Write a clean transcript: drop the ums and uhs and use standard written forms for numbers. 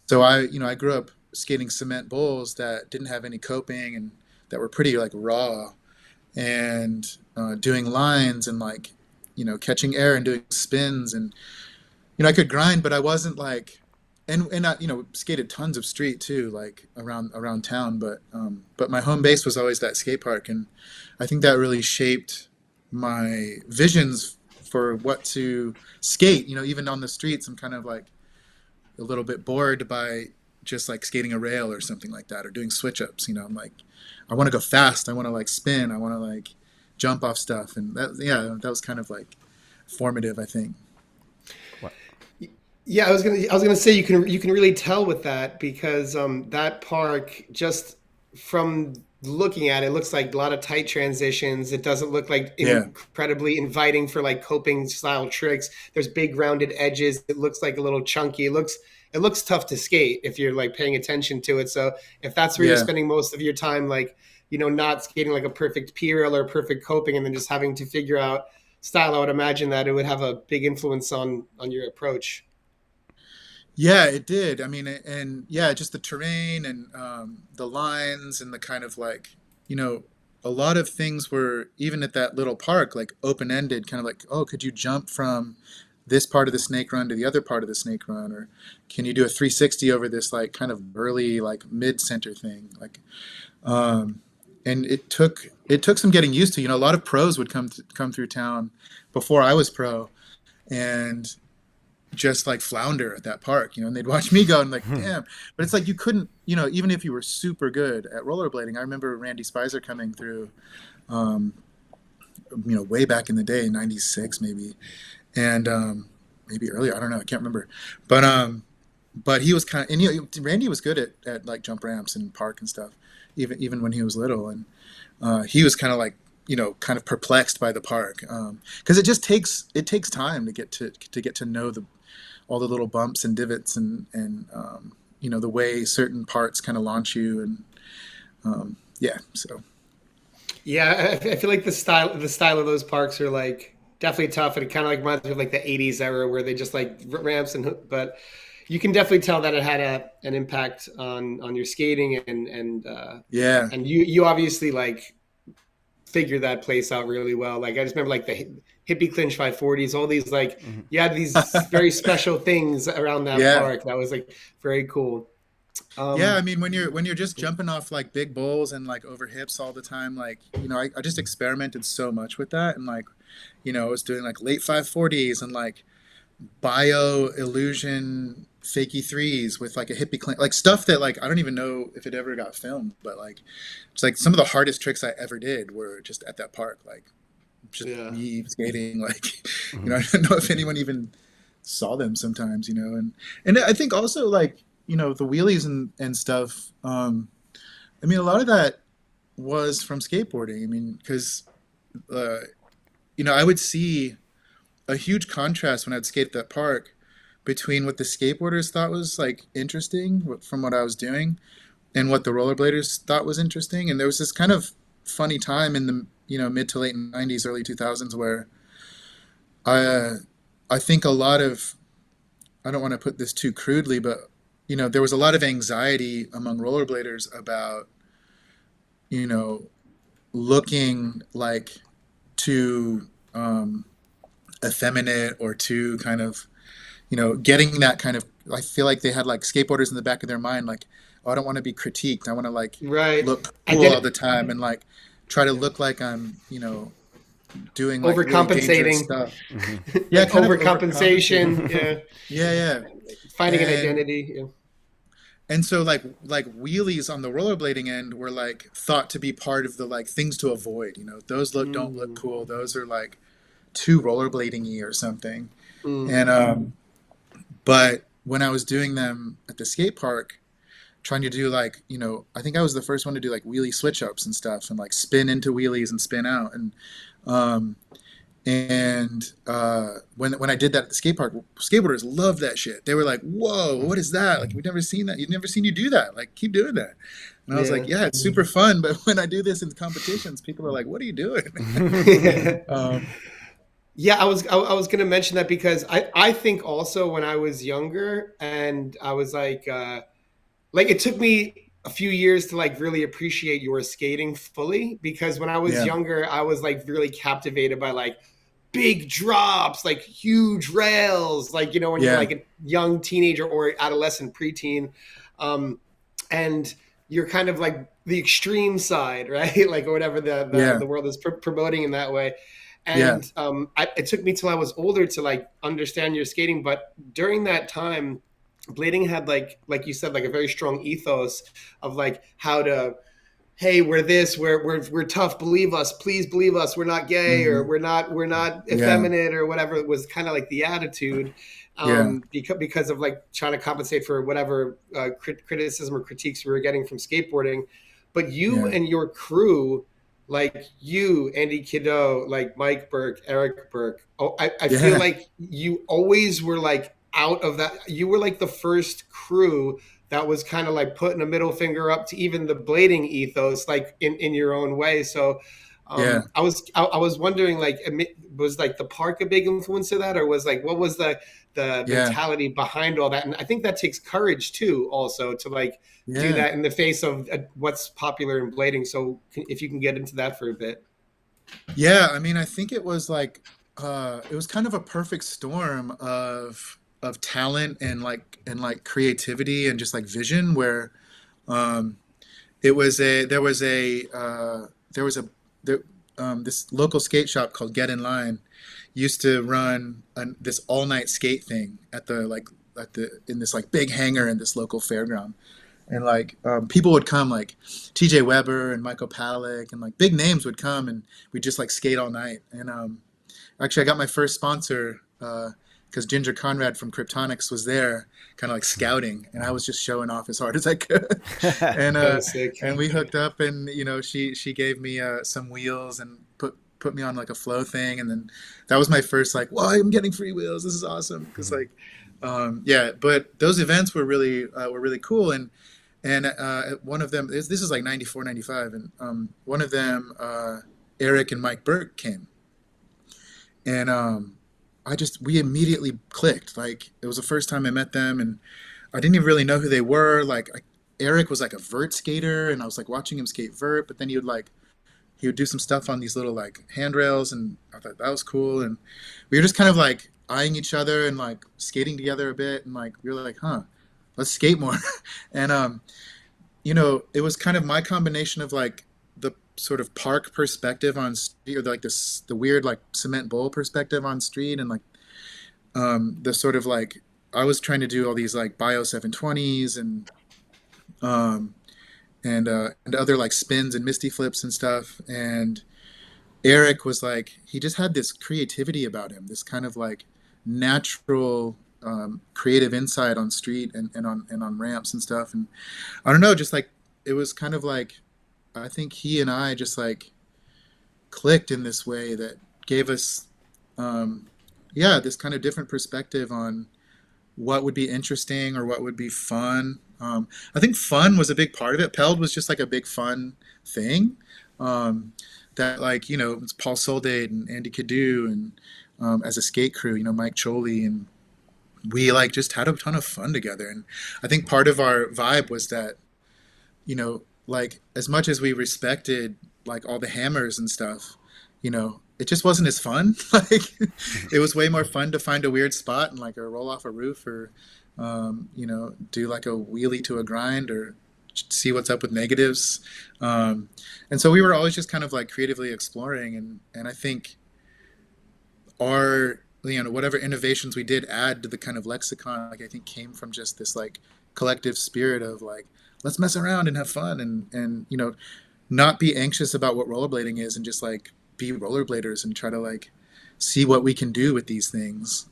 So I grew up skating cement bowls that didn't have any coping and that were pretty like raw, and doing lines and like catching air and doing spins, and I could grind, but I wasn't like, and I skated tons of street too, like around town, but my home base was always that skate park, and I think that really shaped my visions for what to skate. Even on the streets, I'm kind of like a little bit bored by just like skating a rail or something like that, or doing switch ups. I'm like, I want to go fast. I want to like spin. I want to like jump off stuff, and that was kind of like formative, I think. Yeah, I was gonna say you can really tell with that because that park just from looking at it looks like a lot of tight transitions. It doesn't look like Yeah, incredibly inviting for like coping style tricks. There's big rounded edges. It looks like a little chunky. It looks tough to skate if you're like paying attention to it. So if that's where you're yeah. spending most of your time, like not skating like a perfect P rail or perfect coping, and then just having to figure out style, I would imagine that it would have a big influence on your approach. Yeah, it did. I mean, and yeah, just the terrain and the lines and the kind of like, you know, a lot of things were even at that little park, like open ended, kind of like, oh, could you jump from this part of the snake run to the other part of the snake run, or can you do a 360 over this like kind of burly like mid center thing, like, um, and it took some getting used to. A lot of pros would come through town before I was pro, and just like flounder at that park, and they'd watch me go and like, damn. But it's like you couldn't, even if you were super good at rollerblading. I remember Randy Spicer coming through, um, way back in the day, '96 maybe, and maybe earlier. I don't know. I can't remember. But he was kind of, and Randy was good at like jump ramps and park and stuff, even when he was little, and he was kind of like kind of perplexed by the park, because it takes time to get to know the all the little bumps and divots, and the way certain parts kind of launch you, and yeah, so Yeah, I feel like the style of those parks are like definitely tough, and it kind of like reminds me of like the '80s era where they just like ramps but you can definitely tell that it had an impact on your skating yeah, and you obviously like figure that place out really well. Like I just remember like the hippie clinch 540s, all these like you had these very special things around that yeah. park that was like very cool. Yeah, I Um, mean, when you're just jumping off like big bowls and like over hips all the time, like I just experimented so much with that, and like I was doing like late 540s and like bio illusion fakey threes with like a hippie clean, like stuff that like I don't even know if it ever got filmed, but like it's like some of the hardest tricks I ever did were just at that park, like just yeah. me skating, like I don't know if anyone even saw them sometimes, and I think also like the wheelies and stuff. I mean, a lot of that was from skateboarding. I mean, because uh, I would see a huge contrast when I'd skate at that park between what the skateboarders thought was like interesting from what I was doing and what the rollerbladers thought was interesting. And there was this kind of funny time in the mid to late '90s, early 2000s where I I think a lot of, I don't want to put this too crudely, but there was a lot of anxiety among rollerbladers about you know looking like too effeminate, or too kind of getting that kind of. I feel like they had like skateboarders in the back of their mind, like, oh, I don't want to be critiqued. I want to like Right. look I cool did all the it. time and like try to Yeah. look like I'm doing like really dangerous Overcompensating, stuff. Yeah, like kind of overcompensation. overcompensating. Yeah. Yeah, yeah. Finding an and identity. Yeah. and so like wheelies on the rollerblading end were like thought to be part of the like things to avoid. Those don't look Mm, cool. Those are like too rollerblading-y or something. mm, And but when I was doing them at the skate park, trying to do like I think I was the first one to do like wheelie switch ups and stuff, and like spin into wheelies and spin out, um, and when I did that at the skate park, skateboarders loved that shit. They were like, "Whoa, what is that? Like, we've never seen that. You've never seen you do that. Like, keep doing that." And I was like, yeah. "Yeah, it's super fun." But when I do this in competitions, people are like, "What are you doing?" um, Yeah, I was gonna mention that because I think also when I was younger and I was like it took me a few years to like really appreciate your skating fully because when I was Yeah, younger I was like really captivated by like big drops, like huge rails, like when you're yeah, like a young teenager or adolescent preteen, um, and you're kind of like the extreme side, right? Like or whatever yeah, the world is promoting in that way. yeah. And it took me till I was older to like understand your skating, but during that time, blading had like you said like a very strong ethos of like how to hey, we're this, we're tough, believe us, please believe us, we're not gay or Hmm. we're not Yeah, effeminate or whatever. It was kind of like the attitude, yeah, because of like trying to compensate for whatever criticism or critiques we were getting from skateboarding. But you yeah, and your crew, like you, Andy Kiddo, like Mike Burke, Eric Burke, oh, I feel yeah, like you always were like out of that. You were like the first crew that was kind of like putting a middle finger up to even the blading ethos, like in your own way. So yeah, I was wondering, like, was like the park a big influence of that, or was like what was the yeah, mentality behind all that? And I think that takes courage too, also to like do yeah. that in the face of what's popular in blading. So if you can get into that for a bit. Yeah, I mean, I think it was like it was kind of a perfect storm of talent and like creativity and just like vision where um it was a there was a there, this local skate shop called Get in Line used to run this all night skate thing at the like at the in this like big hangar in this local fairground. And like people would come like TJ Weber and Michael Palick and like big names would come and we just like skate all night. And actually, I got my first sponsor because Ginger Conrad from Kryptonics was there, kind of like scouting, and I was just showing off as hard as I could. and Oh, sick. and we hooked up, and she gave me some wheels and put me on like a flow thing, and then that was my first like, well, I'm getting free wheels. This is awesome because like. Yeah, but those events were really cool, and one of them this is like 94, 95, and one of them Eric and Mike Burke came, and we immediately clicked. Like it was the first time I met them, and I didn't even really know who they were. Eric was like a vert skater, and I was like watching him skate vert, but then he would do some stuff on these little like handrails, and I thought that was cool. And we were just kind of like eyeing each other and like skating together a bit, and like we were like, huh, let's skate more. and it was kind of my combination of like the sort of park perspective on street, or like this the weird like cement bowl perspective on street, and like the sort of like I was trying to do all these like bio 720s um, and other like spins and misty flips and stuff. And Eric was like he just had this creativity about him, this kind of like natural creative insight on street and on ramps and stuff. And I don't know, just like it was kind of like I think he and I just like clicked in this way that gave us, um, yeah, this kind of different perspective on what would be interesting or what would be fun. I think fun was a big part of it. Peld was just like a big fun thing. Um, that like it's Paul Soldate and Andy Cadu and as a skate crew, Mike Choli, and we like just had a ton of fun together. And I think part of our vibe was that like as much as we respected like all the hammers and stuff, it just wasn't as fun. Like it was way more fun to find a weird spot and like a roll off a roof or do like a wheelie to a grind or see what's up with negatives. And so we were always just kind of like creatively exploring, and I think our whatever innovations we did add to the kind of lexicon, like I think came from just this like collective spirit of like let's mess around and have fun and not be anxious about what rollerblading is and just like be rollerbladers and try to like see what we can do with these things.